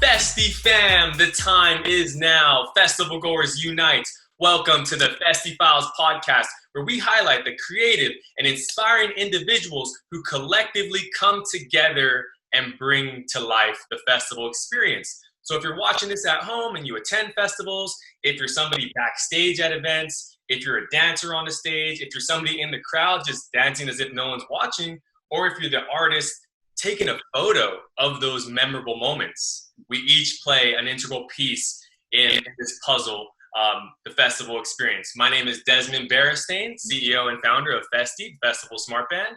Festiie fam, the time is now. Festival goers unite. Welcome to the Festiie Files podcast, where we highlight the creative and inspiring individuals who collectively come together and bring to life the festival experience. So if you're watching this at home and you attend festivals, if you're somebody backstage at events, if you're a dancer on the stage, if you're somebody in the crowd just dancing as if no one's watching, or if you're the artist taking a photo of those memorable moments, we each play an integral piece in this puzzle, the festival experience. My name is Jess Bernstein, CEO and founder of Festiie, Festival Smart Band.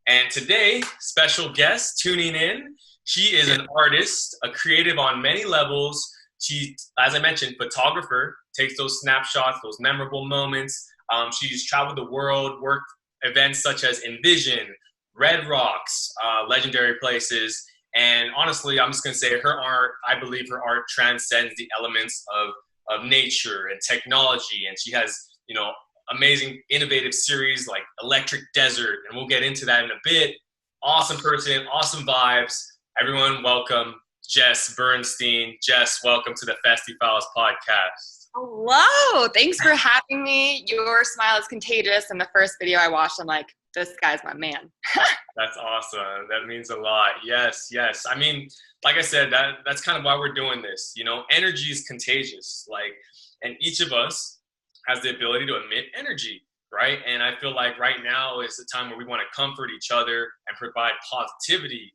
And today, special guest tuning in. She is an artist, a creative on many levels. She, as I mentioned, photographer, takes those snapshots, those memorable moments. She's traveled the world, worked events such as Envision, Red Rocks, legendary places. And honestly, I'm just going to say her art, I believe her art transcends the elements of nature and technology. And she has, amazing innovative series like Electric Desert. And we'll get into that in a bit. Awesome person, awesome vibes. Everyone, welcome Jess Bernstein. Jess, welcome to the Festiie Files podcast. Hello, thanks for having me. Your smile is contagious. And the first video I watched, I'm like, this guy's my man. That's awesome. That means a lot. Yes. I mean, like I said, that's kind of why we're doing this. Energy is contagious. And each of us has the ability to emit energy, right? And I feel like right now is the time where we want to comfort each other and provide positivity,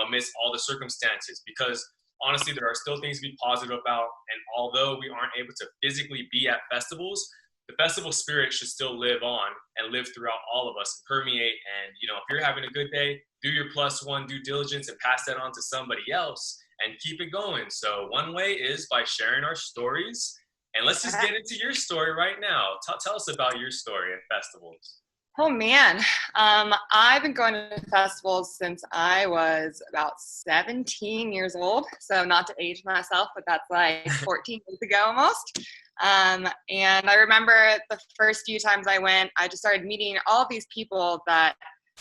amidst all the circumstances. Because honestly, there are still things to be positive about. And although we aren't able to physically be at festivals, the festival spirit should still live on and live throughout all of us and permeate. And, if you're having a good day, do your +1 due diligence and pass that on to somebody else and keep it going. So one way is by sharing our stories. And let's just get into your story right now. Tell us about your story at festivals. Oh, man. I've been going to festivals since I was about 17 years old. So not to age myself, but that's like 14 years ago almost. And I remember the first few times I went, I just started meeting all of these people that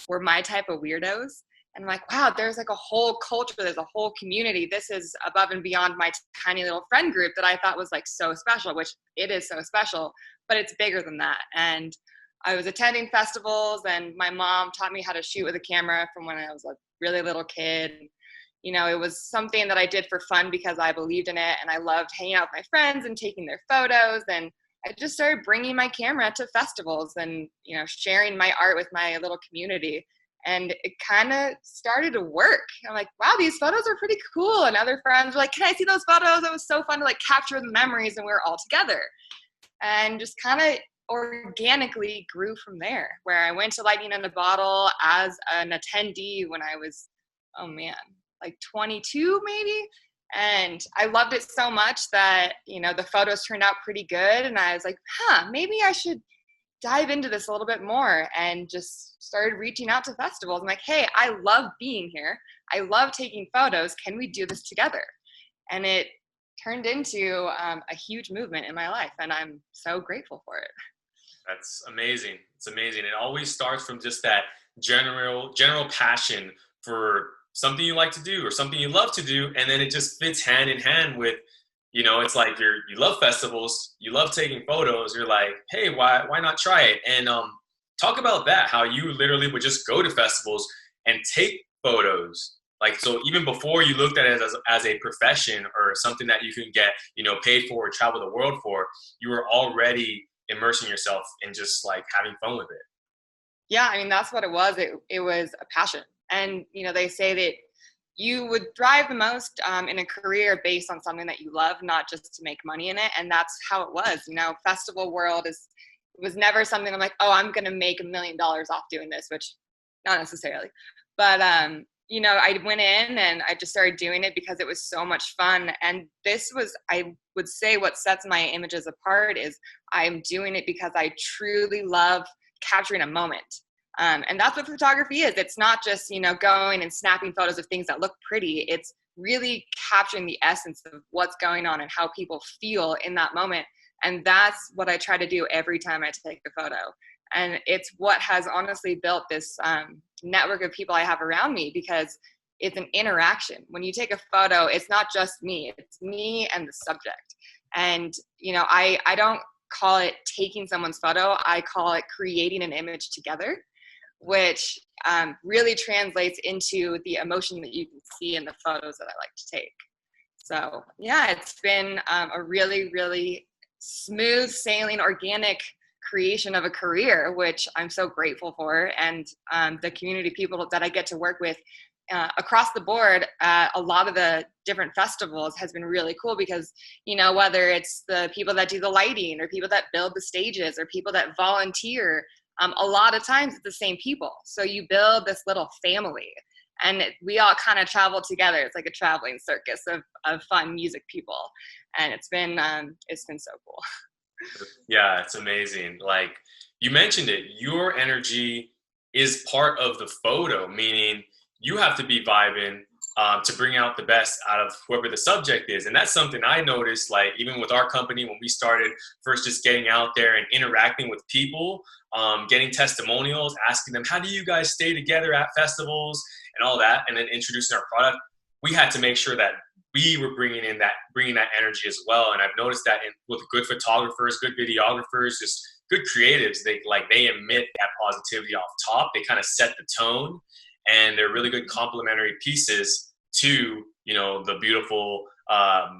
were my type of weirdos. And I'm like, wow, there's like a whole culture, there's a whole community. This is above and beyond my tiny little friend group that I thought was like so special, which it is so special, but it's bigger than that. And I was attending festivals, and my mom taught me how to shoot with a camera from when I was a really little kid. It was something that I did for fun because I believed in it, and I loved hanging out with my friends and taking their photos. And I just started bringing my camera to festivals and, sharing my art with my little community. And it kind of started to work. I'm like, wow, these photos are pretty cool. And other friends were like, can I see those photos? It was so fun to capture the memories, and we were all together. And just kind of organically grew from there, where I went to Lightning in a Bottle as an attendee when I was, 22 maybe. And I loved it so much that, the photos turned out pretty good. And I was like, maybe I should dive into this a little bit more, and just started reaching out to festivals. I'm like, hey, I love being here. I love taking photos. Can we do this together? And it turned into a huge movement in my life. And I'm so grateful for it. That's amazing. It's amazing. It always starts from just that general passion for something you like to do or something you love to do. And then it just fits hand in hand with, it's like you love festivals, you love taking photos. You're like, hey, why not try it? And talk about that, how you literally would just go to festivals and take photos. So even before you looked at it as a profession or something that you can get, paid for or travel the world for, you were already immersing yourself in just having fun with it. Yeah, that's what it was. It was a passion. And, they say that you would thrive the most in a career based on something that you love, not just to make money in it. And that's how it was. Festival world was never something I'm like, oh, I'm going to make $1 million off doing this, which not necessarily. But, I went in and I just started doing it because it was so much fun. And this was, I would say, what sets my images apart is I'm doing it because I truly love capturing a moment. And that's what photography is. It's not just, going and snapping photos of things that look pretty. It's really capturing the essence of what's going on and how people feel in that moment. And that's what I try to do every time I take a photo. And it's what has honestly built this network of people I have around me, because it's an interaction. When you take a photo, it's not just me, it's me and the subject. And, I don't call it taking someone's photo. I call it creating an image together, which really translates into the emotion that you can see in the photos that I like to take. So yeah, it's been a really, really smooth sailing, organic creation of a career, which I'm so grateful for. And the community people that I get to work with across the board, a lot of the different festivals has been really cool because, whether it's the people that do the lighting or people that build the stages or people that volunteer, a lot of times it's the same people. So you build this little family and we all kind of travel together. It's like a traveling circus of fun music people. And it's been so cool. Yeah, it's amazing. Like you mentioned it, your energy is part of the photo, meaning you have to be vibing to bring out the best out of whoever the subject is. And that's something I noticed, like even with our company, when we started first just getting out there and interacting with people, getting testimonials, asking them, how do you guys stay together at festivals and all that, and then introducing our product, we had to make sure that we were bringing that energy as well. And I've noticed that with good photographers, good videographers, just good creatives, they emit that positivity off top. They kind of set the tone, and they're really good complementary pieces to, the beautiful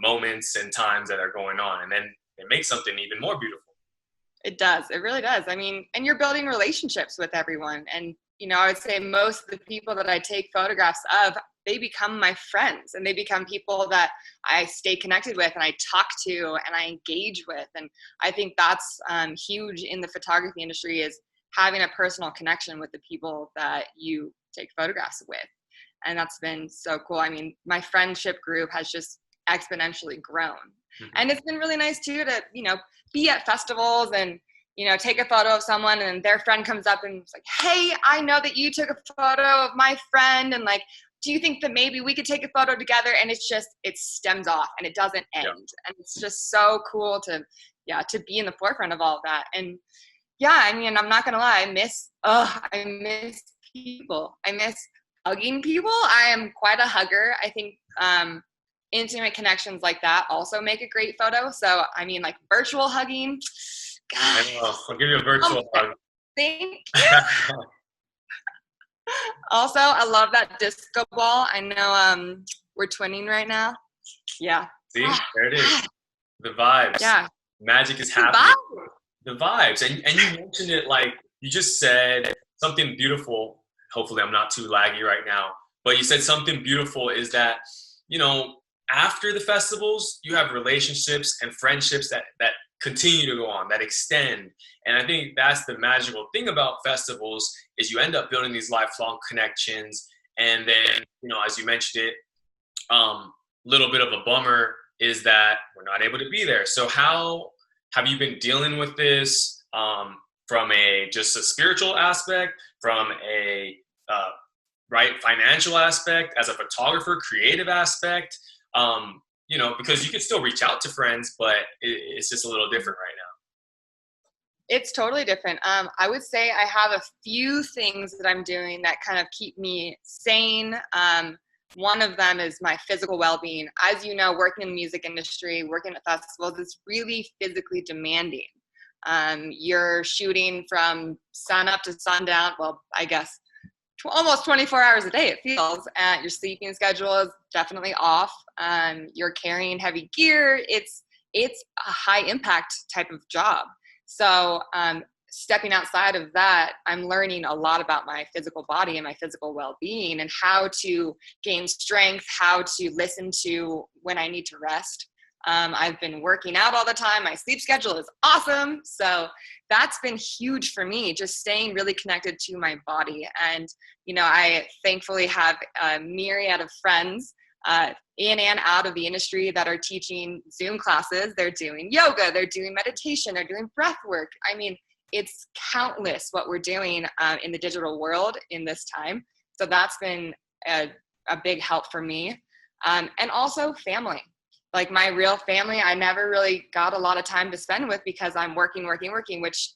moments and times that are going on. And then it makes something even more beautiful. It does. It really does. I mean, and you're building relationships with everyone. And, I would say most of the people that I take photographs of, they become my friends and they become people that I stay connected with and I talk to and I engage with. And I think that's huge in the photography industry, is having a personal connection with the people that you take photographs with. And that's been so cool. I mean, my friendship group has just exponentially grown. Mm-hmm. And it's been really nice too to, be at festivals and, take a photo of someone and their friend comes up and it's like, hey, I know that you took a photo of my friend. And like, do you think that maybe we could take a photo together? And it stems off and it doesn't end. Yep. And it's just so cool to be in the forefront of all of that. And yeah, I mean, I'm not going to lie. I miss people. I miss hugging people. I am quite a hugger. I think intimate connections like that also make a great photo. So, I mean, like virtual hugging. God. I'll give you a virtual hug. Thank you. Also, I love that disco ball. I know we're twinning right now. Yeah. See, there it is. The vibes. Yeah. Magic is happening. The vibes. And you mentioned it, like you just said something beautiful. Hopefully I'm not too laggy right now. But you said something beautiful is that, after the festivals, you have relationships and friendships that continue to go on, that extend. And I think that's the magical thing about festivals, is you end up building these lifelong connections. And then, as you mentioned it, little bit of a bummer is that we're not able to be there. So how have you been dealing with this from just a spiritual aspect, from a financial aspect, as a photographer, creative aspect? Because you can still reach out to friends, but it's just a little different right now. It's totally different. I would say I have a few things that I'm doing that kind of keep me sane. One of them is my physical well-being. As you know, working in the music industry, working at festivals, it's really physically demanding. You're shooting from sun up to sundown. Well, I guess almost 24 hours a day, it feels. Your sleeping schedule is definitely off. You're carrying heavy gear. It's a high impact type of job. So stepping outside of that, I'm learning a lot about my physical body and my physical well-being and how to gain strength, how to listen to when I need to rest. I've been working out all the time. My sleep schedule is awesome. So that's been huge for me, just staying really connected to my body. And, I thankfully have a myriad of friends in and out of the industry that are teaching Zoom classes. They're doing yoga, they're doing meditation, they're doing breath work. I mean, it's countless what we're doing in the digital world in this time. So that's been a big help for me. And also family. Like my real family, I never really got a lot of time to spend with because I'm working, which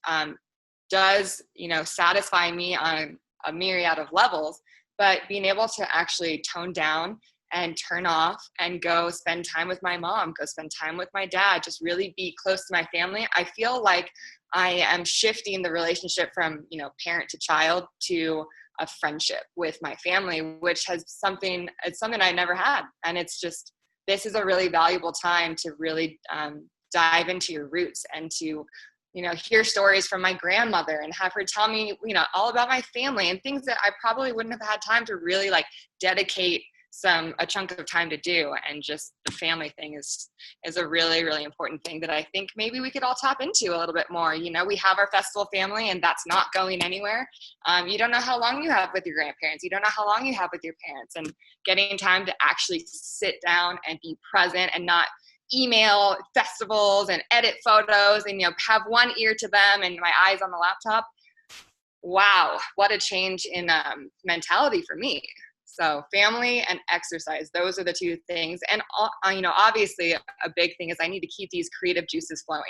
does, satisfy me on a myriad of levels. but being able to actually tone down and turn off and go spend time with my mom, go spend time with my dad, just really be close to my family. I feel like I am shifting the relationship from, parent to child to a friendship with my family, which it's something I never had. And it's just, this is a really valuable time to really dive into your roots and to, hear stories from my grandmother and have her tell me, all about my family and things that I probably wouldn't have had time to really dedicate a chunk of time to do. And just the family thing is a really, really important thing that I think maybe we could all tap into a little bit more. We have our festival family, and that's not going anywhere. You don't know how long you have with your grandparents. You don't know how long you have with your parents, and getting time to actually sit down and be present and not email festivals and edit photos and, have one ear to them and my eyes on the laptop. Wow. What a change in mentality for me. So family and exercise, those are the two things. And, obviously a big thing is I need to keep these creative juices flowing.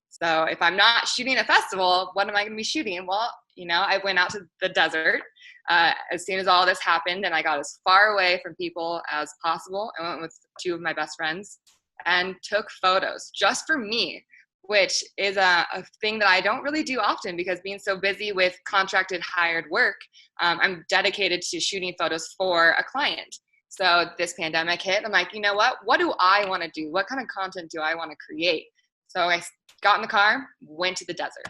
So if I'm not shooting a festival, what am I going to be shooting? Well, I went out to the desert as soon as all this happened, and I got as far away from people as possible. I went with two of my best friends and took photos just for me, which is a thing that I don't really do often because being so busy with contracted hired work, I'm dedicated to shooting photos for a client. So this pandemic hit, I'm like, what do I want to do? What kind of content do I want to create? So I got in the car, went to the desert,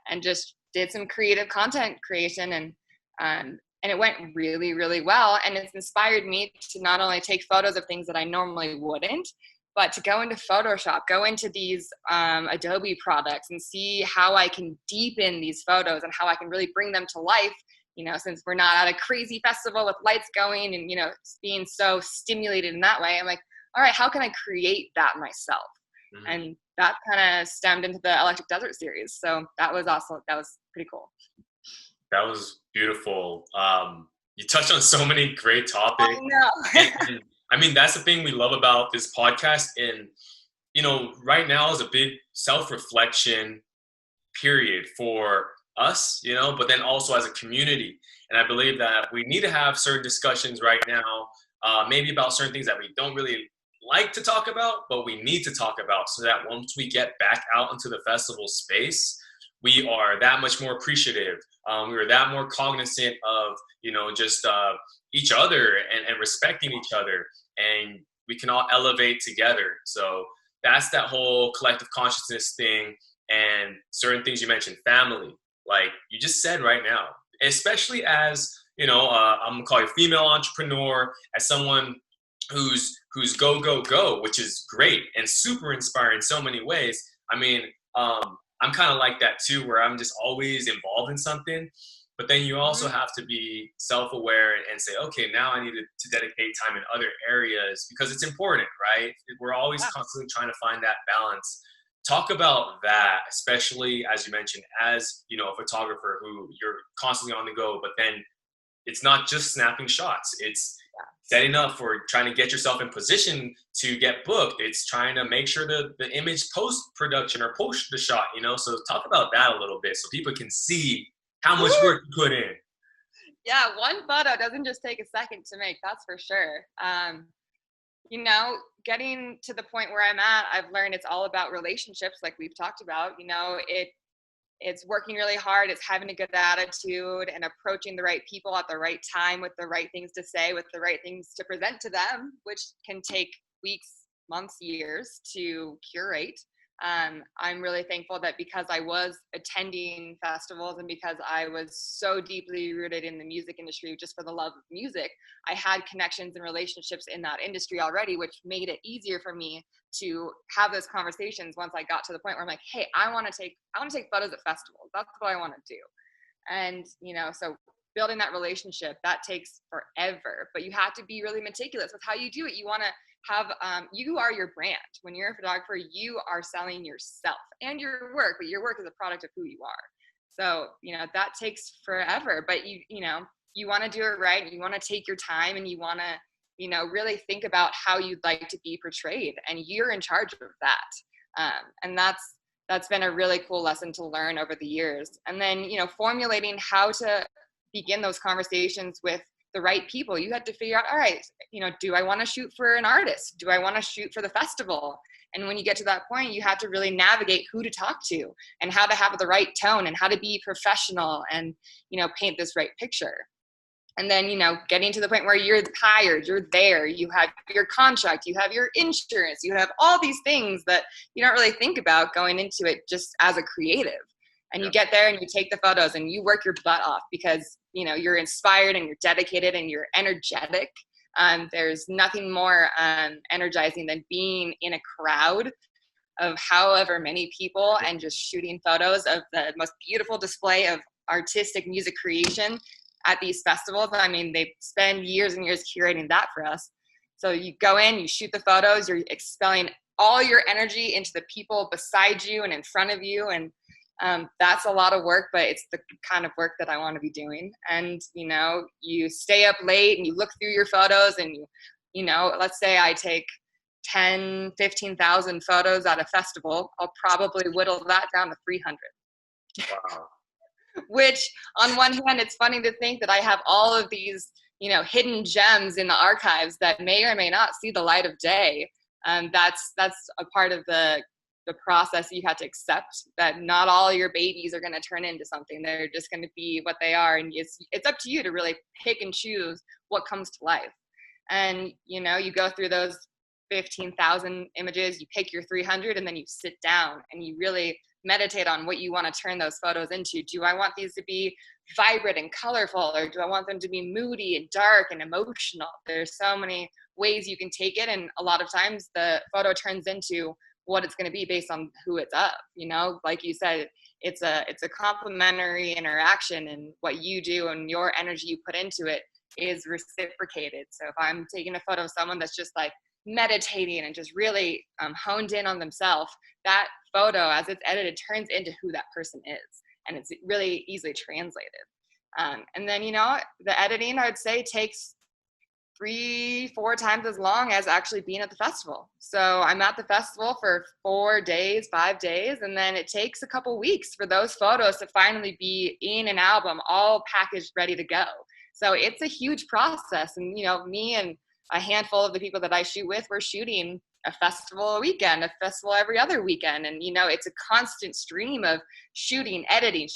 and just did some creative content creation, and it went really, really well. And it's inspired me to not only take photos of things that I normally wouldn't, but to go into Photoshop, go into these Adobe products and see how I can deepen these photos and how I can really bring them to life, since we're not at a crazy festival with lights going and, being so stimulated in that way. I'm like, all right, how can I create that myself? Mm-hmm. And that kind of stemmed into the Electric Desert series. So that was awesome. That was pretty cool. That was beautiful. You touched on so many great topics. I know. That's the thing we love about this podcast. And, right now is a big self-reflection period for us, but then also as a community. And I believe that we need to have certain discussions right now, maybe about certain things that we don't really like to talk about, but we need to talk about, so that once we get back out into the festival space, we are that much more appreciative. We are that more cognizant of, just each other and respecting each other. And we can all elevate together. So that's that whole collective consciousness thing. And certain things you mentioned, family, like you just said right now, especially as, I'm going to call you a female entrepreneur, as someone who's go, go, go, which is great and super inspiring in so many ways. I'm kind of like that too, where I'm just always involved in something. But then you also have to be self-aware and say, okay, now I need to dedicate time in other areas because it's important, right? We're always constantly trying to find that balance. Talk about that, especially as you mentioned, as a photographer who you're constantly on the go, but then it's not just snapping shots. It's setting up for trying to get yourself in position to get booked. It's trying to make sure the image post-production or post the shot, So talk about that a little bit so people can see how much work you put in. Yeah, one photo doesn't just take a second to make, that's for sure. Getting to the point where I'm at, I've learned it's all about relationships, like we've talked about. It's working really hard. It's having a good attitude and approaching the right people at the right time with the right things to say, with the right things to present to them, which can take weeks, months, years to curate. I'm really thankful that because I was attending festivals and because I was so deeply rooted in the music industry just for the love of music, I had connections and relationships in that industry already, which made it easier for me to have those conversations once I got to the point where I'm like, hey, I want to take photos at festivals. That's what I want to do. And, so building that relationship, that takes forever, but you have to be really meticulous with how you do it. You want to have, you are your brand. When you're a photographer, you are selling yourself and your work, but your work is a product of who you are. So, that takes forever, but you want to do it right. You want to take your time and you want to, really think about how you'd like to be portrayed, and you're in charge of that. And that's been a really cool lesson to learn over the years. And then, formulating how to begin those conversations with the right people. You had to figure out, all right, do I want to shoot for an artist? Do I want to shoot for the festival? And when you get to that point, you have to really navigate who to talk to and how to have the right tone and how to be professional and, paint this right picture. And then, getting to the point where you're hired, you're there, you have your contract, you have your insurance, you have all these things that you don't really think about going into it just as a creative. And you get there and you take the photos and you work your butt off because, you're inspired and you're dedicated and you're energetic. There's nothing more energizing than being in a crowd of however many people and just shooting photos of the most beautiful display of artistic music creation at these festivals. I mean, they spend years and years curating that for us. So you go in, you shoot the photos, you're expelling all your energy into the people beside you and in front of you. And that's a lot of work, but it's the kind of work that I want to be doing. And, you stay up late and you look through your photos and let's say I take 10, 15,000 photos at a festival, I'll probably whittle that down to 300. Wow. Which on one hand, it's funny to think that I have all of these, hidden gems in the archives that may or may not see the light of day. That's a part of the process. You have to accept that not all your babies are going to turn into something. They're just going to be what they are. And it's up to you to really pick and choose what comes to life. And, you go through those 15,000 images, you pick your 300, and then you sit down and you really meditate on what you want to turn those photos into. Do I want these to be vibrant and colorful, or do I want them to be moody and dark and emotional? There's so many ways you can take it, and a lot of times the photo turns into what it's going to be based on who it's of. Like you said, it's a complementary interaction, and what you do and your energy you put into it is reciprocated. So if I'm taking a photo of someone that's just like meditating and just really honed in on themselves, that photo, as it's edited, turns into who that person is, and it's really easily translated. And then the editing, I would say, takes 3-4 times as long as actually being at the festival. So I'm at the festival for 4 days, 5 days, and then it takes a couple weeks for those photos to finally be in an album, all packaged, ready to go. So it's a huge process. And me and a handful of the people that I shoot with, we're shooting a festival a weekend, a festival every other weekend. And, it's a constant stream of shooting, editing,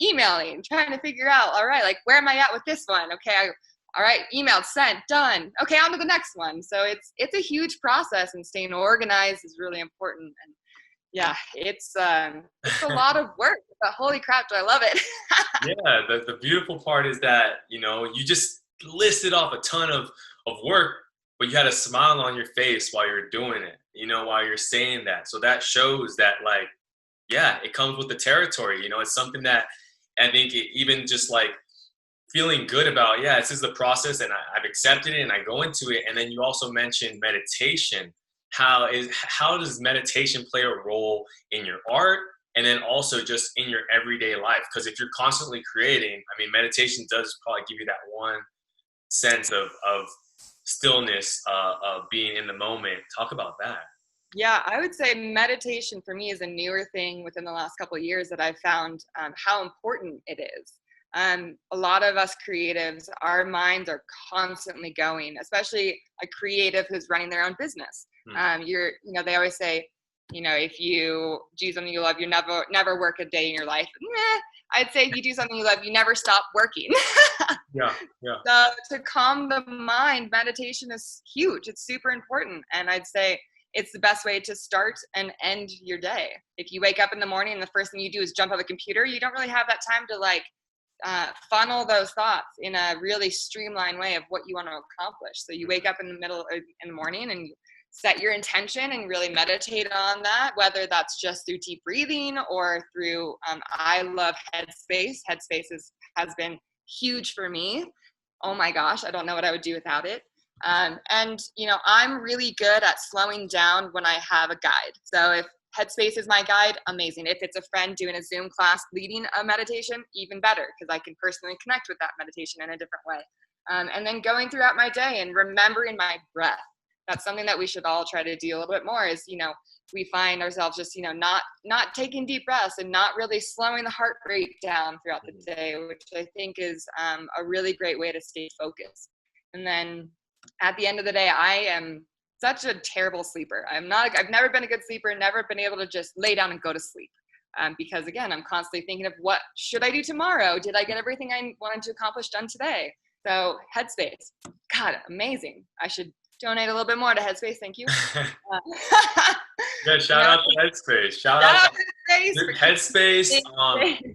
emailing, trying to figure out, all right, like, where am I at with this one? Okay, all right, emailed, sent, done. Okay, on to the next one. So it's a huge process, and staying organized is really important. And yeah, it's a lot of work, but holy crap, do I love it. Yeah, the beautiful part is that, you just listed off a ton of work, but you had a smile on your face while you're doing it, while you're saying that. So that shows that, like, yeah, it comes with the territory. It's something that I think even just like feeling good about, yeah, this is the process and I've accepted it and I go into it. And then you also mentioned meditation. How does meditation play a role in your art and then also just in your everyday life? Because if you're constantly creating, I mean, meditation does probably give you that one sense of stillness, of being in the moment. Talk about that. Yeah, I would say meditation for me is a newer thing within the last couple of years that I've found how important it is. A lot of us creatives, our minds are constantly going, especially a creative who's running their own business. They always say, if you do something you love, you never work a day in your life. I'd say if you do something you love, you never stop working. Yeah. So to calm the mind, meditation is huge. It's super important. And I'd say it's the best way to start and end your day. If you wake up in the morning and the first thing you do is jump on the computer, you don't really have that time to funnel those thoughts in a really streamlined way of what you want to accomplish. So you wake up in the morning and you set your intention and really meditate on that, whether that's just through deep breathing or through, I love Headspace. Headspace has been huge for me. Oh my gosh, I don't know what I would do without it. I'm really good at slowing down when I have a guide. So if Headspace is my guide, amazing. If it's a friend doing a Zoom class leading a meditation, even better, because I can personally connect with that meditation in a different way. And then going throughout my day and remembering my breath. that's something that we should all try to do a little bit more is, we find ourselves just, not taking deep breaths and not really slowing the heart rate down throughout the day, which I think is a really great way to stay focused. And then at the end of the day, I am such a terrible sleeper. I've never been a good sleeper, never been able to just lay down and go to sleep. Because again, I'm constantly thinking of what should I do tomorrow? Did I get everything I wanted to accomplish done today? So Headspace, God, amazing. I should donate a little bit more to Headspace. Thank you. Yeah, shout out to Headspace. Shout out to Headspace.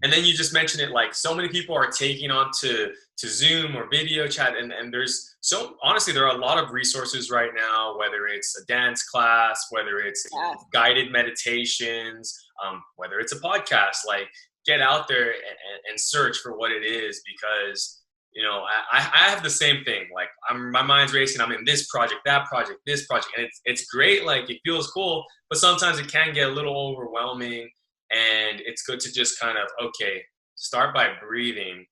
And then you just mentioned it, like so many people are taking on to Zoom or video chat, and there's honestly there are a lot of resources right now, whether it's a dance class, whether it's guided meditations, whether it's a podcast. Like, get out there and search for what it is, because I have the same thing. Like, my mind's racing. I'm in this project, that project, this project, and it's great. Like, it feels cool, but sometimes it can get a little overwhelming, and it's good to just kind of, okay, start by breathing.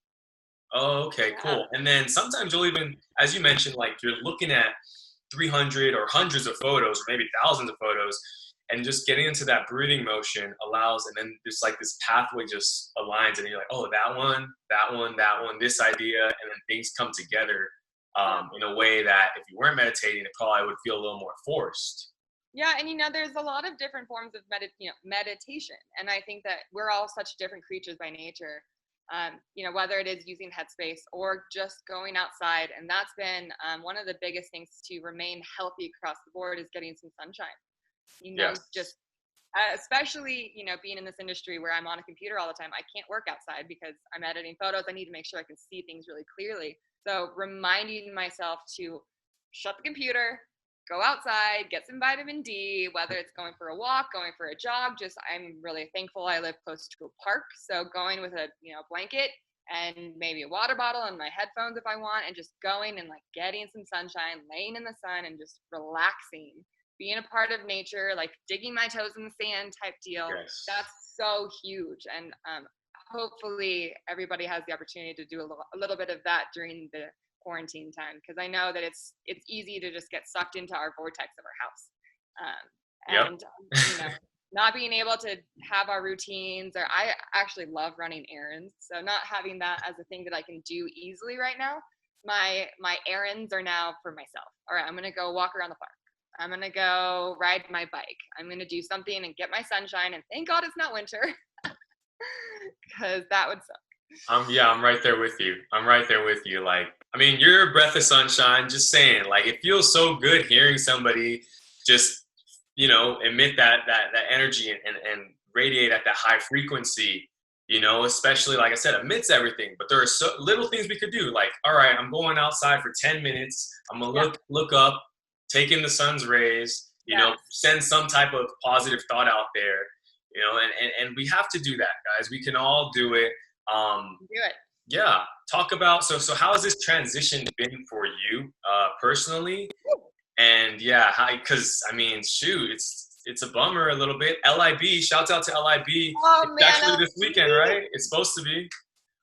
Oh, okay, cool. And then sometimes you'll even, as you mentioned, like, you're looking at 300 or hundreds of photos, or maybe thousands of photos, and just getting into that breathing motion allows, and then there's like this pathway just aligns, and you're like, oh, that one, this idea, and then things come together in a way that if you weren't meditating, it probably would feel a little more forced. Yeah, and there's a lot of different forms of meditation, and I think that we're all such different creatures by nature. Whether it is using Headspace or just going outside, and that's been one of the biggest things to remain healthy across the board is getting some sunshine. Just especially, being in this industry where I'm on a computer all the time, I can't work outside because I'm editing photos. I need to make sure I can see things really clearly. So reminding myself to shut the computer, go outside, get some vitamin D, whether it's going for a walk, going for a jog. I'm really thankful I live close to a park. So going with a, blanket and maybe a water bottle and my headphones if I want, and just going and like getting some sunshine, laying in the sun and just relaxing. Being a part of nature, like digging my toes in the sand type deal. Yes. That's so huge. And hopefully everybody has the opportunity to do a little bit of that during the quarantine time, because I know that it's easy to just get sucked into our vortex of our house. Not being able to have our routines, or I actually love running errands. So not having that as a thing that I can do easily right now, my errands are now for myself. All right, I'm going to go walk around the park. I'm going to go ride my bike. I'm going to do something and get my sunshine. And thank God it's not winter, because that would suck. I'm right there with you. Like, I mean, you're a breath of sunshine, just saying. Like, it feels so good hearing somebody just, emit that energy and radiate at that high frequency, especially, like I said, amidst everything. But there are so little things we could do. Like, all right, I'm going outside for 10 minutes. I'm going to look up, take in the sun's rays, send some type of positive thought out there, and we have to do that, guys. We can all do it. Do it. Yeah. Talk about, so how has this transition been for you personally? And because I mean, shoot, it's a bummer a little bit. LIB, shouts out to LIB. It's actually this weekend, right? It's supposed to be.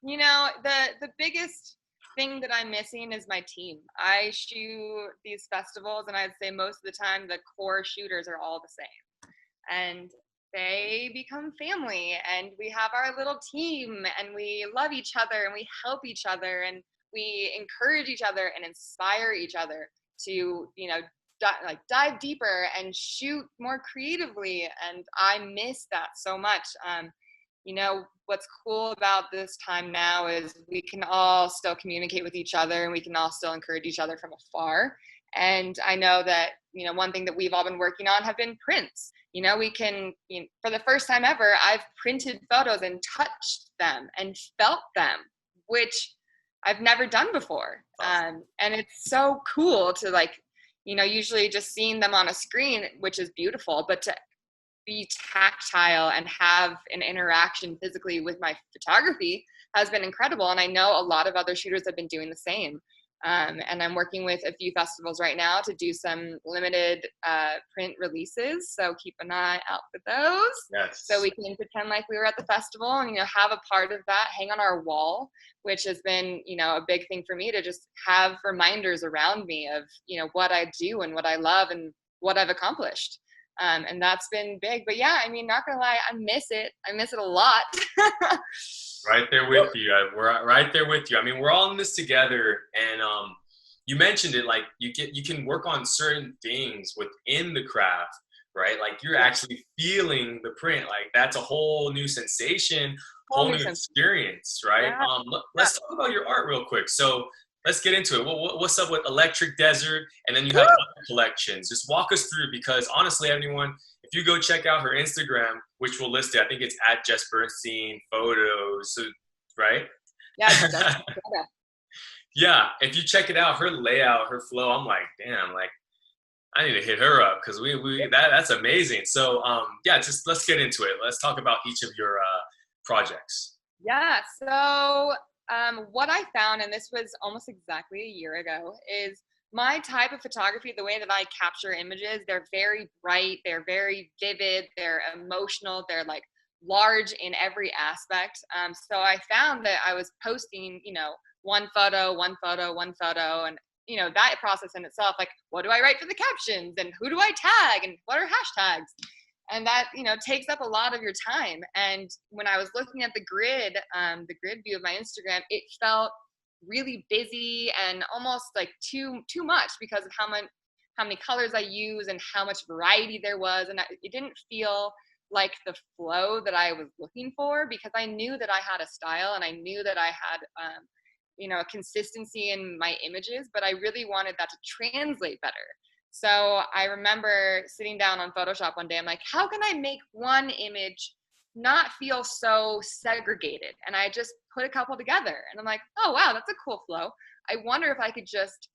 The biggest thing that I'm missing is my team. I shoot these festivals, and I'd say most of the time the core shooters are all the same, and they become family, and we have our little team, and we love each other, and we help each other, and we encourage each other and inspire each other to dive deeper and shoot more creatively. And I miss that so much. What's cool about this time now is we can all still communicate with each other, and we can all still encourage each other from afar. And I know that, one thing that we've all been working on have been prints. We can, for the first time ever, I've printed photos and touched them and felt them, which I've never done before. And it's so cool to usually just seeing them on a screen, which is beautiful, but to be tactile and have an interaction physically with my photography has been incredible. And I know a lot of other shooters have been doing the same. And I'm working with a few festivals right now to do some limited print releases. So keep an eye out for those. Yes. So we can pretend like we were at the festival and, have a part of that hang on our wall, which has been, a big thing for me to just have reminders around me of, what I do and what I love and what I've accomplished. And that's been big. But yeah, not gonna lie, I miss it. I miss it a lot. Right there with you. We're right there with you. We're all in this together, and you mentioned it. Like you can work on certain things within the craft, right? Like you're actually feeling the print. Like that's a whole new sensation, whole new experience, right? Yeah. Let's talk about your art real quick. So let's get into it. What's up with Electric Desert, and then you have other collections. Just walk us through, because honestly, everyone, if you go check out her Instagram, which we'll list it, I think it's at Jess Bernstein Photos, right? Yeah. Yeah, if you check it out, her layout, her flow, I'm like, damn, like I need to hit her up, because that's amazing. So just let's get into it. Let's talk about each of your projects. Yeah. So what I found, and this was almost exactly a year ago, is my type of photography, the way that I capture images, they're very bright, they're very vivid, they're emotional, they're like large in every aspect. So I found that I was posting, one photo, and that process in itself, like what do I write for the captions and who do I tag and what are hashtags? And that, takes up a lot of your time. And when I was looking at the grid view of my Instagram, it felt really busy and almost like too much because of how many colors I use and how much variety there was. And it didn't feel like the flow that I was looking for, because I knew that I had a style and I knew that I had, a consistency in my images, but I really wanted that to translate better. So I remember sitting down on Photoshop one day, I'm like, how can I make one image not feel so segregated? And I just put a couple together and I'm like, oh, wow, that's a cool flow. I wonder if I could just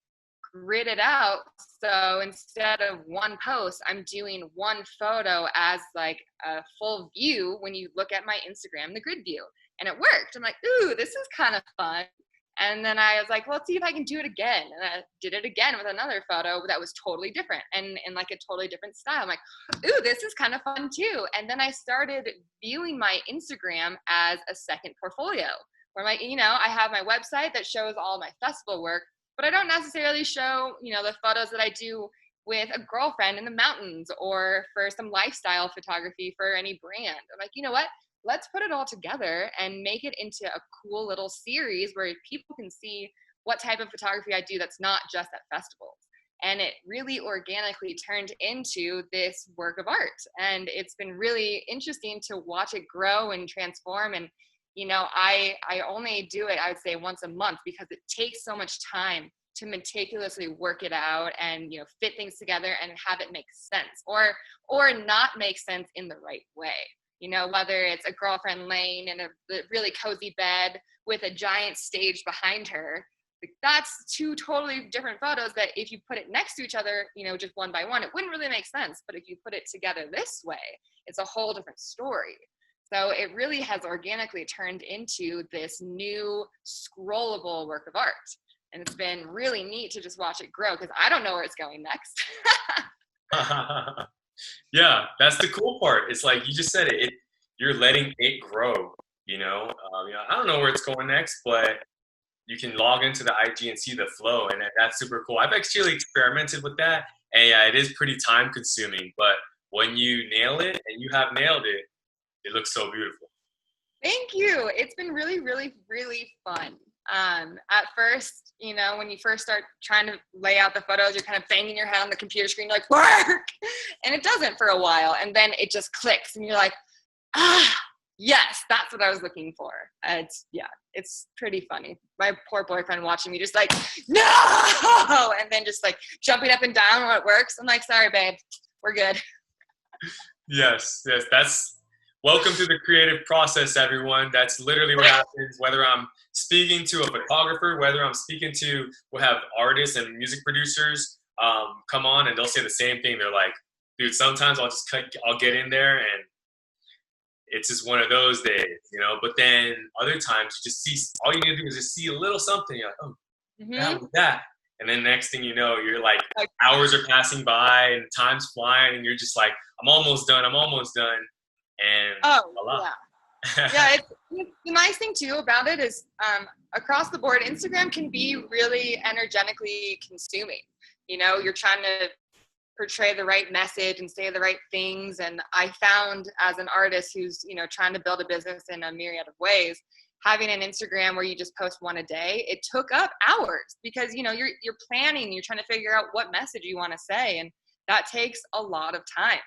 grid it out. So instead of one post, I'm doing one photo as like a full view when you look at my Instagram, the grid view. And it worked. I'm like, ooh, this is kind of fun. And then I was like, well, let's see if I can do it again. And I did it again with another photo that was totally different and in like a totally different style. I'm like, ooh, this is kind of fun too. And then I started viewing my Instagram as a second portfolio where I have my website that shows all my festival work, but I don't necessarily show, the photos that I do with a girlfriend in the mountains or for some lifestyle photography for any brand. I'm like, you know what? Let's put it all together and make it into a cool little series where people can see what type of photography I do that's not just at festivals. And it really organically turned into this work of art. And it's been really interesting to watch it grow and transform. And, I only do it, I would say, once a month because it takes so much time to meticulously work it out and, fit things together and have it make sense or not make sense in the right way. Whether it's a girlfriend laying in a really cozy bed with a giant stage behind her, that's two totally different photos that if you put it next to each other, just one by one, it wouldn't really make sense. But if you put it together this way, it's a whole different story. So it really has organically turned into this new scrollable work of art. And it's been really neat to just watch it grow because I don't know where it's going next. Yeah, that's the cool part. It's like you just said it. You're letting it grow. I don't know where it's going next, but you can log into the IG and see the flow, and that's super cool. I've actually experimented with that, and yeah, it is pretty time consuming. But when you nail it, and you have nailed it, it looks so beautiful. Thank you. It's been really, really, really fun. At first, when you first start trying to lay out the photos, you're kind of banging your head on the computer screen, like, work! And it doesn't for a while. And then it just clicks and you're like, yes, that's what I was looking for. It's pretty funny. My poor boyfriend watching me just like, no! And then just like jumping up and down when it works. I'm like, sorry, babe, we're good. Yes, that's welcome to the creative process, everyone. That's literally what happens, whether I'm speaking to a photographer, whether I'm speaking to, we'll have artists and music producers come on and they'll say the same thing. They're like, dude, sometimes I'll get in there and it's just one of those days, but then other times you just see, all you need to do is just see a little something. You're like, oh, Mm-hmm. was that. And then next thing you know, you're like, Like, hours are passing by and time's flying, and you're just like, I'm almost done. And oh, voila. yeah. Yeah, the nice thing too about it is across the board, Instagram can be really energetically consuming. You know, you're trying to portray the right message and say the right things. And I found as an artist who's, you know, trying to build a business in a myriad of ways, having an Instagram where you just post one a day, it took up hours because, you know, you're planning, you're trying to figure out what message you want to say. And that takes a lot of time.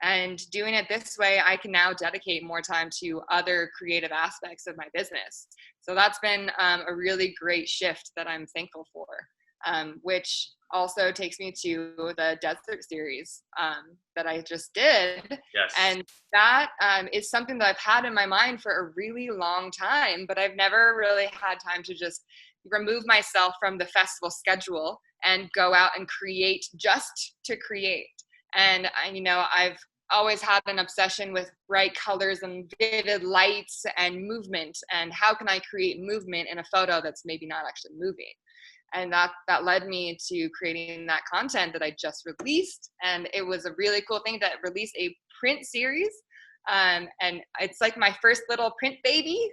And doing it this way, I can now dedicate more time to other creative aspects of my business. So that's been a really great shift that I'm thankful for, which also takes me to the desert series that I just did. Yes. And that is something that I've had in my mind for a really long time, but I've never really had time to just remove myself from the festival schedule and go out and create just to create. And, you know, I've always had an obsession with bright colors and vivid lights and movement. And how can I create movement in a photo that's maybe not actually moving? And that led me to creating that content that I just released. And it was a really cool thing to release a print series. And it's like my first little print baby.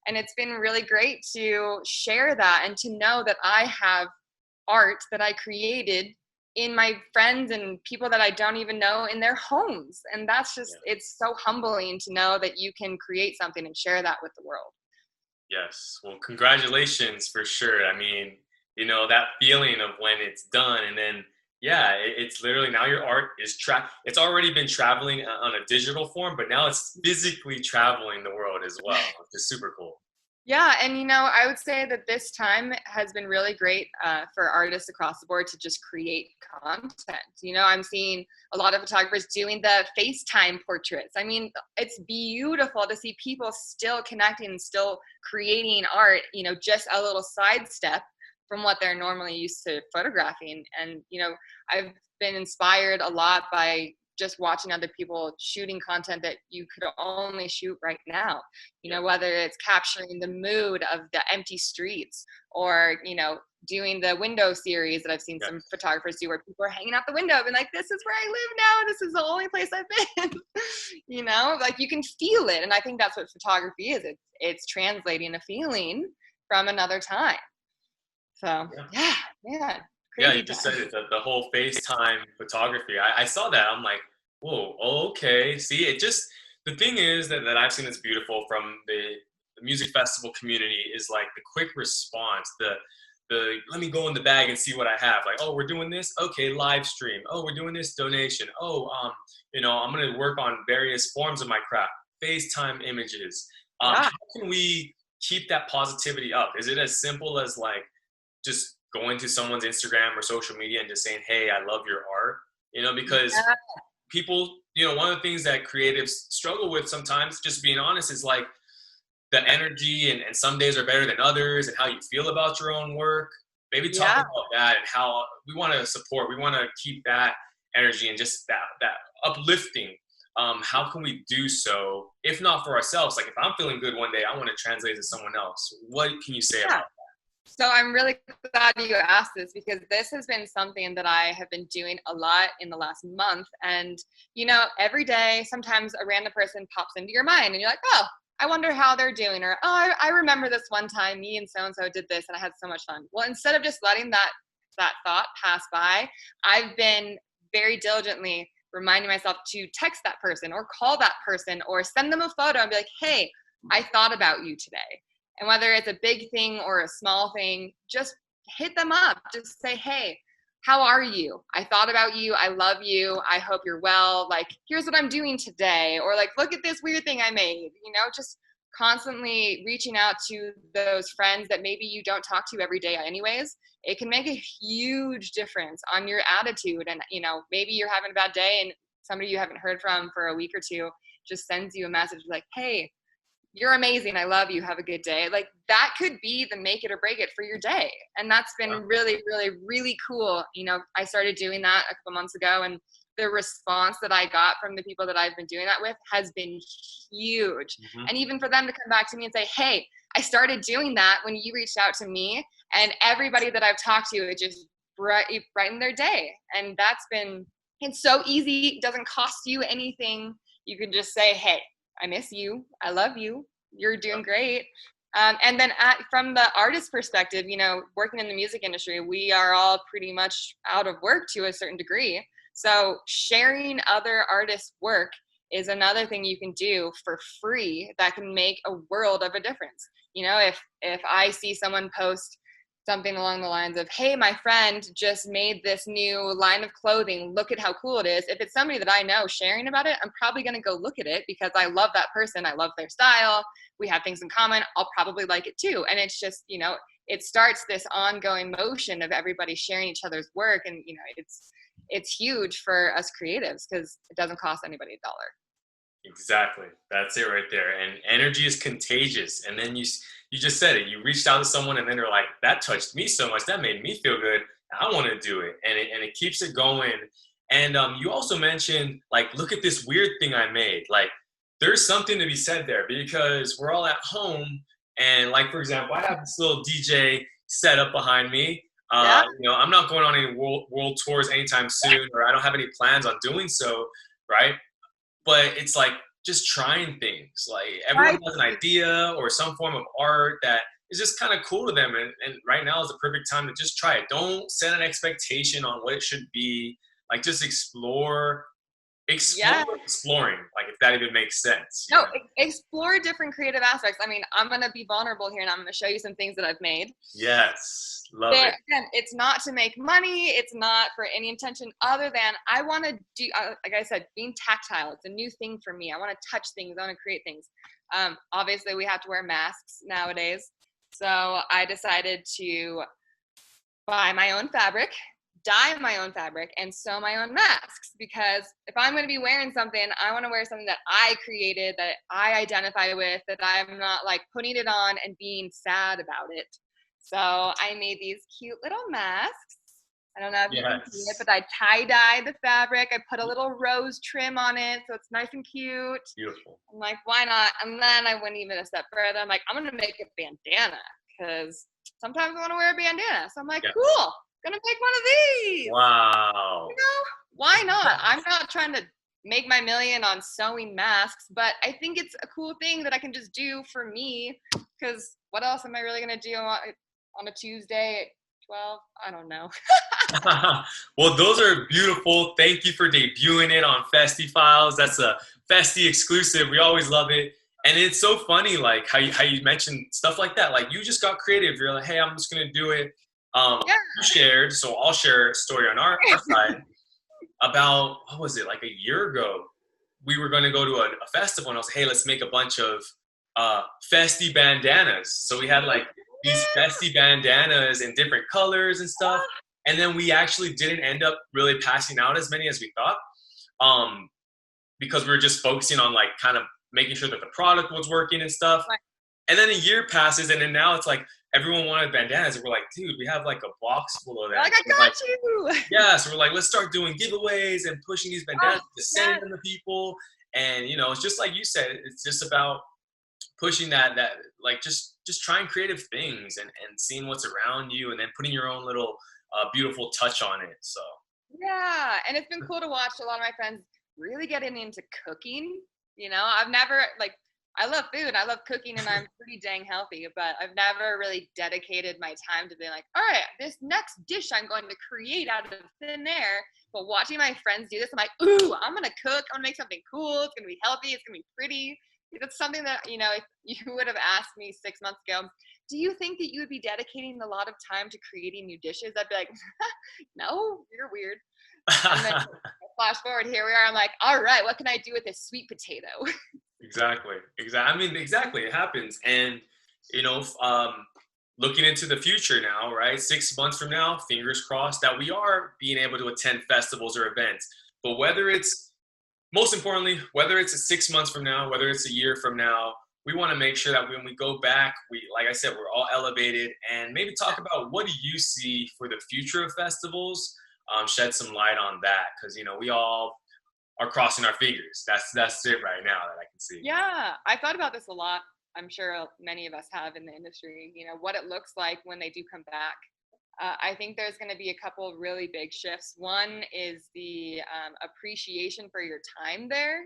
And it's been really great to share that and to know that I have art that I created in my friends and people that I don't even know in their homes. And that's just, it's so humbling to know that you can create something and share that with the world. Yes. Well, congratulations for sure. I mean, you know, that feeling of when it's done and then, it's literally now your art is it's already been traveling on a digital form, but now it's physically traveling the world as well, which is super cool. Yeah, and you know, I would say that this time has been really great for artists across the board to just create content. You know, I'm seeing a lot of photographers doing the FaceTime portraits. I mean, it's beautiful to see people still connecting and still creating art, you know, just a little sidestep from what they're normally used to photographing. And, you know, I've been inspired a lot by just watching other people shooting content that you could only shoot right now, you know, whether it's capturing the mood of the empty streets or, you know, doing the window series that I've seen some photographers do where people are hanging out the window and like, this is where I live now. This is the only place I've been, you know, like you can feel it. And I think that's what photography is. It's translating a feeling from another time. So yeah. Yeah, you just said it, the whole FaceTime photography. I saw that. I'm like, whoa, okay. See, the thing is that I've seen that's beautiful from the music festival community is like the quick response, the let me go in the bag and see what I have. Like, oh, we're doing this? Okay, live stream. Oh, we're doing this donation. Oh, you know, I'm going to work on various forms of my craft. FaceTime images. How can we keep that positivity up? Is it as simple as like just going to someone's Instagram or social media and just saying, hey, I love your art, you know, because people, you know, one of the things that creatives struggle with sometimes, just being honest, is like the energy and some days are better than others and how you feel about your own work. Maybe talk about that and how we want to support, we want to keep that energy and just that uplifting. How can we do so, if not for ourselves? Like if I'm feeling good one day, I want to translate to someone else. What can you say about that? So I'm really glad you asked this because this has been something that I have been doing a lot in the last month. And, you know, every day, sometimes a random person pops into your mind and you're like, oh, I wonder how they're doing. Or, oh, I remember this one time me and so-and-so did this and I had so much fun. Well, instead of just letting that thought pass by, I've been very diligently reminding myself to text that person or call that person or send them a photo and be like, hey, I thought about you today. And whether it's a big thing or a small thing, just hit them up. Just say, hey, how are you? I thought about you. I love you. I hope you're well. Like, here's what I'm doing today. Or like, look at this weird thing I made. You know, just constantly reaching out to those friends that maybe you don't talk to every day anyways. It can make a huge difference on your attitude. And, you know, maybe you're having a bad day and somebody you haven't heard from for a week or two just sends you a message like, hey, you're amazing. I love you. Have a good day. Like that could be the make it or break it for your day. And that's been really, really, really cool. You know, I started doing that a couple months ago and the response that I got from the people that I've been doing that with has been huge. And even for them to come back to me and say, hey, I started doing that when you reached out to me And everybody that I've talked to, it just brightened their day. And it's so easy. It doesn't cost you anything. You can just say, hey, I miss you. I love you. You're doing great. And then from the artist perspective, working in the music industry, we are all pretty much out of work to a certain degree. So sharing other artists' work is another thing you can do for free that can make a world of a difference. If I see someone post something along the lines of, hey, my friend just made this new line of clothing, look at how cool it is. If it's somebody that I know sharing about it, I'm probably going to go look at it because I love that person. I love their style. We have things in common. I'll probably like it too. And it's just, it starts this ongoing motion of everybody sharing each other's work. And, it's huge for us creatives because it doesn't cost anybody a dollar. Exactly. That's it right there. And energy is contagious. And then you just said it. You reached out to someone and then they're like, that touched me so much. That made me feel good. I want to do it. And it keeps it going. And you also mentioned, like, look at this weird thing I made. Like, there's something to be said there because we're all at home. And like, for example, I have this little DJ setup behind me. Yeah. I'm not going on any world tours anytime soon, or I don't have any plans on doing so, right? But it's like just trying things. Like everyone has an idea or some form of art that is just kind of cool to them. And right now is the perfect time to just try it. Don't set an expectation on what it should be. Like just exploring, like if that even makes sense. No, explore different creative aspects. I mean, I'm going to be vulnerable here and I'm going to show you some things that I've made. Yes, love it. Again, it's not to make money. It's not for any intention other than I want to do, like I said, being tactile. It's a new thing for me. I want to touch things. I want to create things. Obviously, we have to wear masks nowadays. So I decided to buy my own fabric, dye my own fabric, and sew my own masks, because if I'm going to be wearing something, I want to wear something that I created, that I identify with, that I'm not like putting it on and being sad about it. So I made these cute little masks. I don't know if you can see it, but I tie-dyed the fabric. I put a little rose trim on it so it's nice and cute. Beautiful. I'm like, why not? And then I went even a step further. I'm like, I'm going to make a bandana because sometimes I want to wear a bandana. So I'm like, cool. Gonna make one of these. Wow. Why not? I'm not trying to make my million on sewing masks, but I think it's a cool thing that I can just do for me, because what else am I really gonna do on a Tuesday at 12? I don't know. Well, those are beautiful. Thank you for debuting it on Festiie Files. That's a Festiie exclusive. We always love it. And it's so funny, like how you mentioned stuff like that. Like you just got creative. You're like, hey, I'm just gonna do it. You shared, so I'll share a story on our side about, what was it, like a year ago, we were going to go to a festival, and I was like, hey, let's make a bunch of Festiie bandanas. So we had like these Festiie bandanas in different colors and stuff, and then we actually didn't end up really passing out as many as we thought, because we were just focusing on like kind of making sure that the product was working and stuff. Right. And then a year passes, and then now it's like everyone wanted bandanas, and we're like, dude, we have like a box full of that. Like, I got you. Yeah, so we're like, let's start doing giveaways and pushing these bandanas to send them to people. And it's just like you said, it's just about pushing that like just trying creative things and seeing what's around you, and then putting your own little beautiful touch on it. So yeah, and it's been cool to watch a lot of my friends really getting into cooking. I've never I love food, I love cooking, and I'm pretty dang healthy, but I've never really dedicated my time to being like, all right, this next dish I'm going to create out of thin air. But watching my friends do this, I'm like, ooh, I'm going to cook. I'm going to make something cool. It's going to be healthy. It's going to be pretty. It's something that, if you would have asked me 6 months ago, do you think that you would be dedicating a lot of time to creating new dishes? I'd be like, no, you're weird. And then flash forward, here we are. I'm like, all right, what can I do with this sweet potato? Exactly. I mean, exactly. It happens. And, looking into the future now, right? 6 months from now, fingers crossed that we are being able to attend festivals or events. But most importantly, whether it's 6 months from now, whether it's a year from now, we want to make sure that when we go back, like I said, we're all elevated, and maybe talk about what do you see for the future of festivals, shed some light on that. Because, we all are crossing our fingers. That's it right now that I can see. Yeah, I thought about this a lot. I'm sure many of us have in the industry, what it looks like when they do come back. I think there's going to be a couple of really big shifts. One is the appreciation for your time there.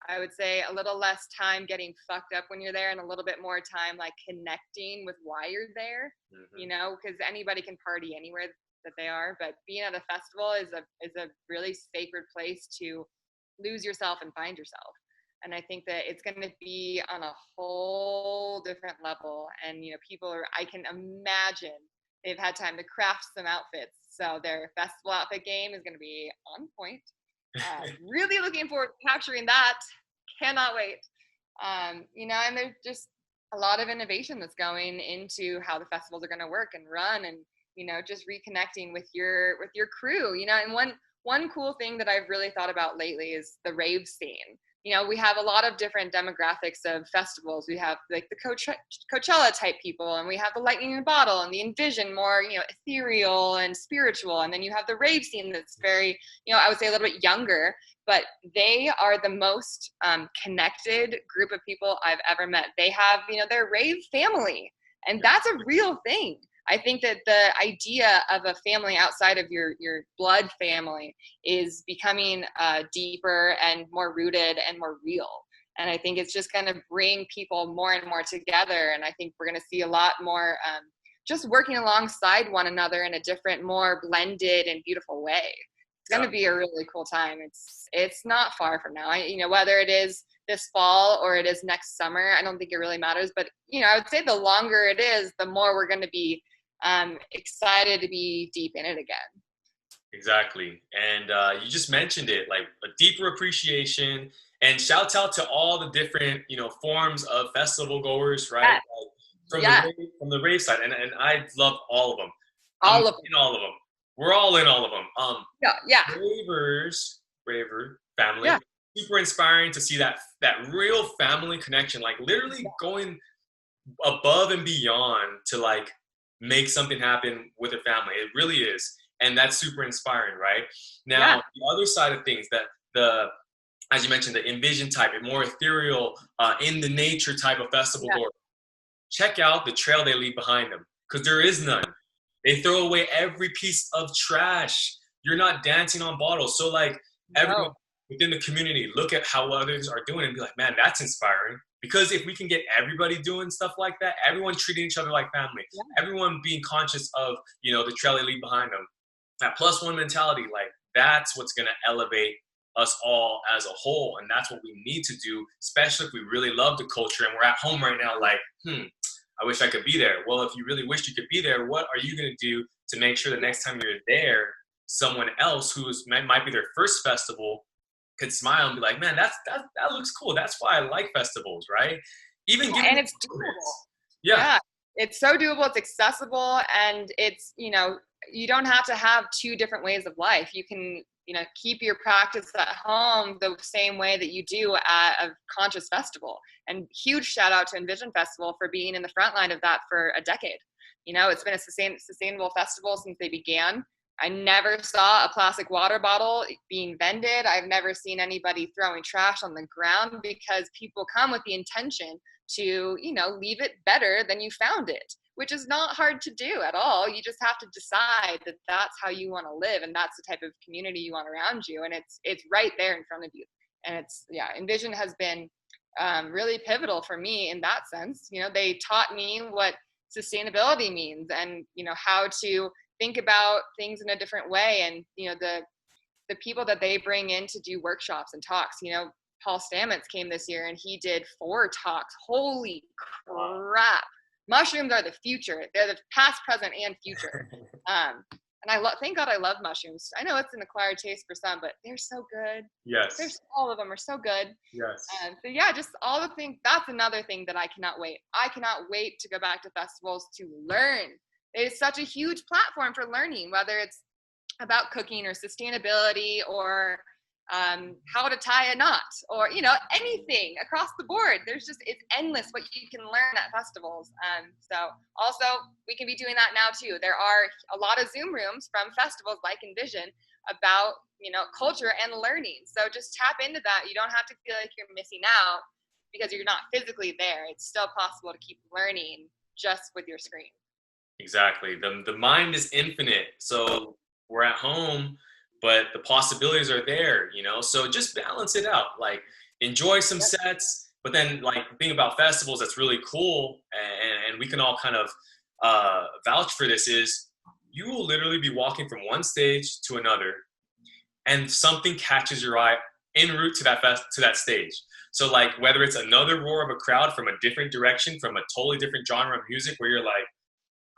I would say a little less time getting fucked up when you're there and a little bit more time like connecting with why you're there, because anybody can party anywhere that they are, but being at a festival is a really sacred place to lose yourself and find yourself. And I think that it's going to be on a whole different level. And, I can imagine they've had time to craft some outfits. So their festival outfit game is going to be on point. Really looking forward to capturing that. Cannot wait. And there's just a lot of innovation that's going into how the festivals are going to work and run, and just reconnecting with your crew. And one cool thing that I've really thought about lately is the rave scene. We have a lot of different demographics of festivals. We have like the Coachella type people, and we have the Lightning in a Bottle and the Envision, more, ethereal and spiritual. And then you have the rave scene that's very, I would say a little bit younger, but they are the most connected group of people I've ever met. They have, their rave family, and that's a real thing. I think that the idea of a family outside of your blood family is becoming deeper and more rooted and more real. And I think it's just going to bring people more and more together. And I think we're going to see a lot more just working alongside one another in a different, more blended and beautiful way. It's going to be a really cool time. It's not far from now. Whether it is this fall or it is next summer, I don't think it really matters. But, I would say the longer it is, the more we're going to be excited to be deep in it again. Exactly. And you just mentioned it, like a deeper appreciation, and shouts out to all the different, forms of festival goers, right? Yes. Like from the rave side. And I love all of them. All of them. In all of them. We're all in all of them. Yeah. Raver family. Yeah. Super inspiring to see that real family connection, like literally going above and beyond to like make something happen with a family. It really is. And that's super inspiring, right? Now, the other side of things, that as you mentioned, the Envision type, a more ethereal, in the nature type of festival goer, check out the trail they leave behind them, because there is none. They throw away every piece of trash. You're not dancing on bottles. So like everyone within the community, look at how others are doing and be like, man, that's inspiring. Because if we can get everybody doing stuff like that, everyone treating each other like family, everyone being conscious of, the trail they leave behind them, that plus one mentality, like that's what's going to elevate us all as a whole. And that's what we need to do, especially if we really love the culture and we're at home right now, like, I wish I could be there. Well, if you really wish you could be there, what are you going to do to make sure the next time you're there, someone else might be their first festival could smile and be like, man, that looks cool. That's why I like festivals, right? And it's doable. Yeah. It's so doable. It's accessible, and it's, you don't have to have two different ways of life. You can, keep your practice at home the same way that you do at a conscious festival. And huge shout out to Envision Festival for being in the front line of that for a decade. It's been a sustainable festival since they began. I never saw a plastic water bottle being vended. I've never seen anybody throwing trash on the ground, because people come with the intention to, leave it better than you found it, which is not hard to do at all. You just have to decide that that's how you want to live, and that's the type of community you want around you. And it's right there in front of you. And Envision has been really pivotal for me in that sense. They taught me what sustainability means, and, how to think about things in a different way. And, the people that they bring in to do workshops and talks, Paul Stamets came this year and he did 4 talks. Holy crap. Mushrooms are the future. They're the past, present, and future. And thank God I love mushrooms. I know it's an acquired taste for some, but they're so good. Yes. All of them are so good. Yes. Just all the things. That's another thing that I cannot wait. I cannot wait to go back to festivals to learn. It's such a huge platform for learning, whether it's about cooking or sustainability or how to tie a knot or, anything across the board. It's endless what you can learn at festivals. So also we can be doing that now too. There are a lot of Zoom rooms from festivals like Envision about, culture and learning. So just tap into that. You don't have to feel like you're missing out. because you're not physically there. It's still possible to keep learning just with your screen. Exactly. The mind is infinite. So we're at home, but the possibilities are there, you know? So just balance it out. Like enjoy some sets, but then like the thing about festivals that's really cool, and we can all kind of vouch for this, is you will literally be walking from one stage to another and something catches your eye en route to that stage. So like whether it's another roar of a crowd from a different direction, from a totally different genre of music where you're like,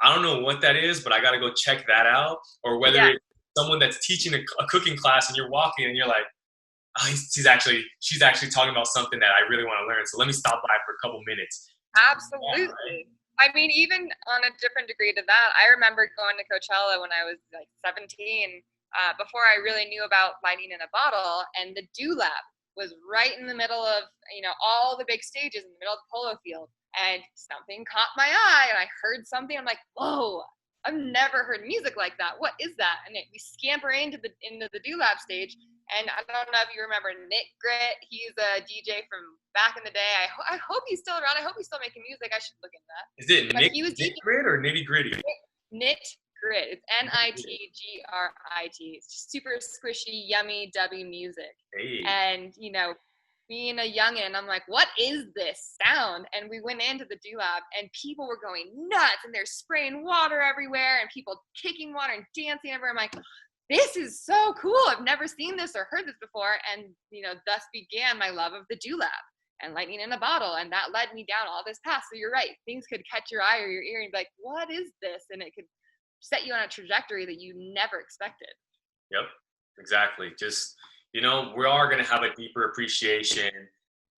I don't know what that is, but I got to go check that out. Or whether it's someone that's teaching a cooking class and you're walking and you're like, oh, she's actually talking about something that I really want to learn. So let me stop by for a couple minutes. Absolutely. Yeah, right? I mean, even on a different degree to that, I remember going to Coachella when I was like 17, before I really knew about lightning in a bottle, and the Do Lab was right in the middle of, you know, all the big stages in the middle of the polo field. And something caught my eye, and I heard something. I'm like, whoa, I've never heard music like that. What is that? And we scamper into the Do Lab stage. And I don't know if you remember Nick Grit. He's a DJ from back in the day. I hope he's still around. I hope he's still making music. I should look into that. Is it Nick Grit or Nitty Gritty? Knit Grit. It's NITGRIT. It's just super squishy, yummy, dubby music. Hey. And, you know, being a youngin', I'm like, what is this sound? And we went into the Do Lab, and people were going nuts, and they're spraying water everywhere, and people kicking water and dancing everywhere. I'm like, this is so cool. I've never seen this or heard this before. And, you know, thus began my love of the Do Lab and lightning in a bottle. And that led me down all this path. So you're right. Things could catch your eye or your ear and be like, what is this? And it could set you on a trajectory that you never expected. Yep, exactly. Just, you know, we are going to have a deeper appreciation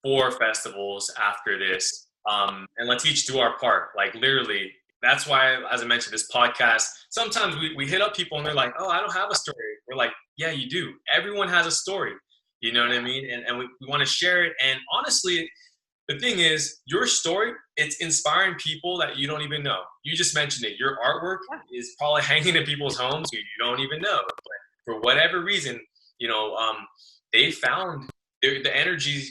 for festivals after this. And let's each do our part. Like literally, that's why, as I mentioned, this podcast, sometimes we hit up people and they're like, oh, I don't have a story. We're like, yeah, you do. Everyone has a story. You know what I mean? And we want to share it. And honestly, the thing is, your story, it's inspiring people that you don't even know. You just mentioned it. Your artwork is probably hanging in people's homes who you don't even know. But for whatever reason, you know, they found the energy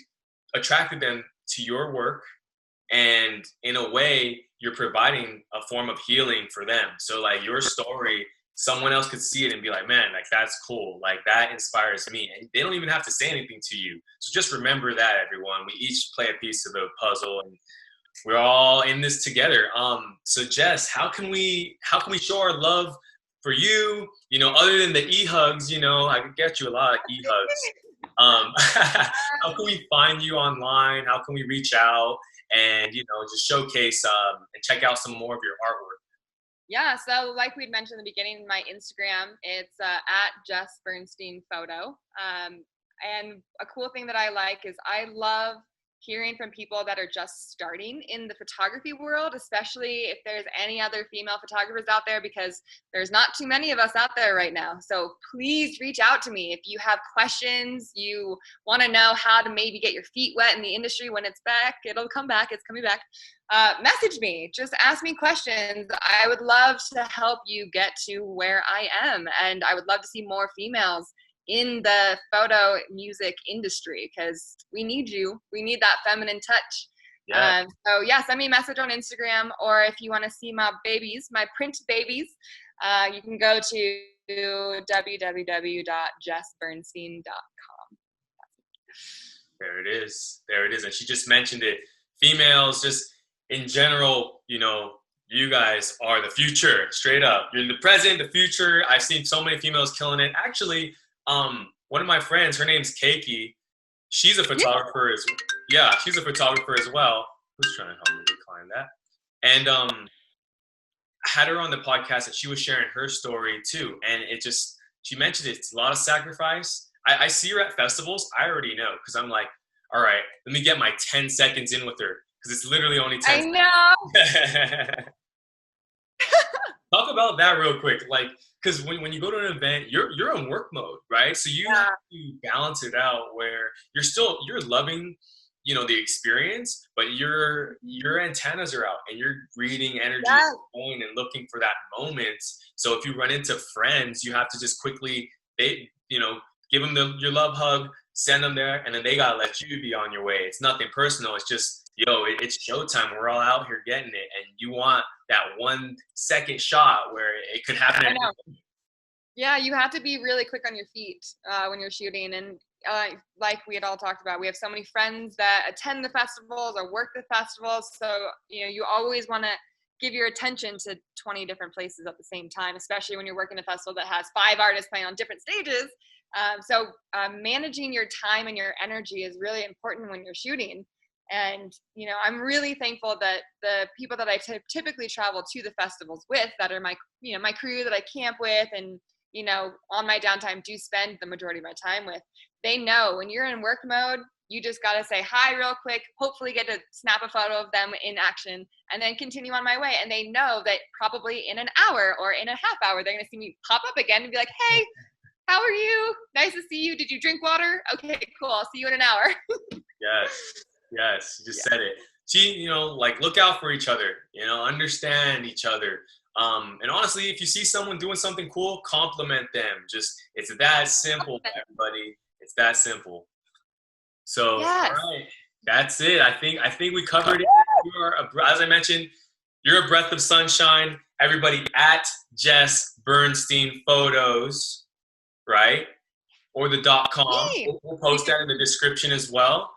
attracted them to your work. And in a way, you're providing a form of healing for them. So like your story, someone else could see it and be like, man, like that's cool. Like that inspires me. And they don't even have to say anything to you. So just remember that, everyone. We each play a piece of the puzzle and we're all in this together. So Jess, how can we show our love for you? You know, other than the e-hugs, you know, I could get you a lot of e-hugs. How can we find you online? How can we reach out and, you know, just showcase and check out some more of your artwork? Yeah, so like we'd mentioned in the beginning, my Instagram, it's at Jess Bernstein Photo. And a cool thing that I like is I love hearing from people that are just starting in the photography world, especially if there's any other female photographers out there, because there's not too many of us out there right now. So please reach out to me if you have questions, you want to know how to maybe get your feet wet in the industry when it's back. It'll come back. It's coming back. Message me. Just ask me questions. I would love to help you get to where I am. And I would love to see more females in the photo music industry, because we need you. We need that feminine touch. Yeah. So yeah, send me a message on Instagram, or if you want to see my babies, my print babies, you can go to www.jessbernstein.com. There it is. There it is. And she just mentioned it. Females, just in general, you know, you guys are the future, straight up. You're the present, the future. I've seen so many females killing it. Actually, one of my friends, her name's Keiki. She's a photographer she's a photographer as well. Who's trying to help me decline that? And I had her on the podcast and she was sharing her story too. And she mentioned it's a lot of sacrifice. I see her at festivals. I already know, because I'm like, all right, let me get my 10 seconds in with her, because it's literally only 10 seconds. Talk about that real quick. Like, because when you go to an event, you're in work mode, right? So you have to balance it out where you're loving, you know, the experience, but your antennas are out and you're reading energy going and looking for that moment. So if you run into friends, you have to just quickly, give them your love hug, send them there, and then they gotta let you be on your way. It's nothing personal. It's just, yo, it's showtime. We're all out here getting it, and you want that 1 second shot where it could happen. I know. Yeah, you have to be really quick on your feet when you're shooting. And like we had all talked about, we have so many friends that attend the festivals or work the festivals. So, you always want to give your attention to 20 different places at the same time, especially when you're working a festival that has 5 artists playing on different stages. So managing your time and your energy is really important when you're shooting. And, I'm really thankful that the people that I typically travel to the festivals with, that are my crew that I camp with and, on my downtime do spend the majority of my time with, they know when you're in work mode, you just got to say hi real quick, hopefully get to snap a photo of them in action, and then continue on my way. And they know that probably in an hour or in a half hour, they're going to see me pop up again and be like, hey, how are you? Nice to see you. Did you drink water? Okay, cool. I'll see you in an hour. Yes. You just said it. Look out for each other, understand each other. And honestly, if you see someone doing something cool, compliment them. It's that simple, everybody. It's that simple. So, yes. All right, that's it. I think we covered it. As I mentioned, you're a breath of sunshine. Everybody at Jess Bernstein Photos, right? Or the .com. We'll post that in the description as well.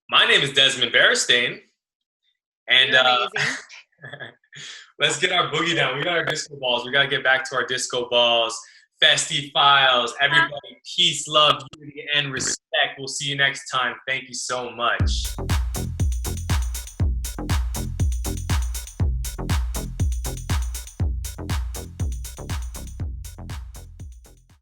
My name is Desmond Bernstein. And let's get our boogie down. We got our disco balls. We got to get back to our disco balls. Festiie Files. Everybody, peace, love, unity, and respect. We'll see you next time. Thank you so much.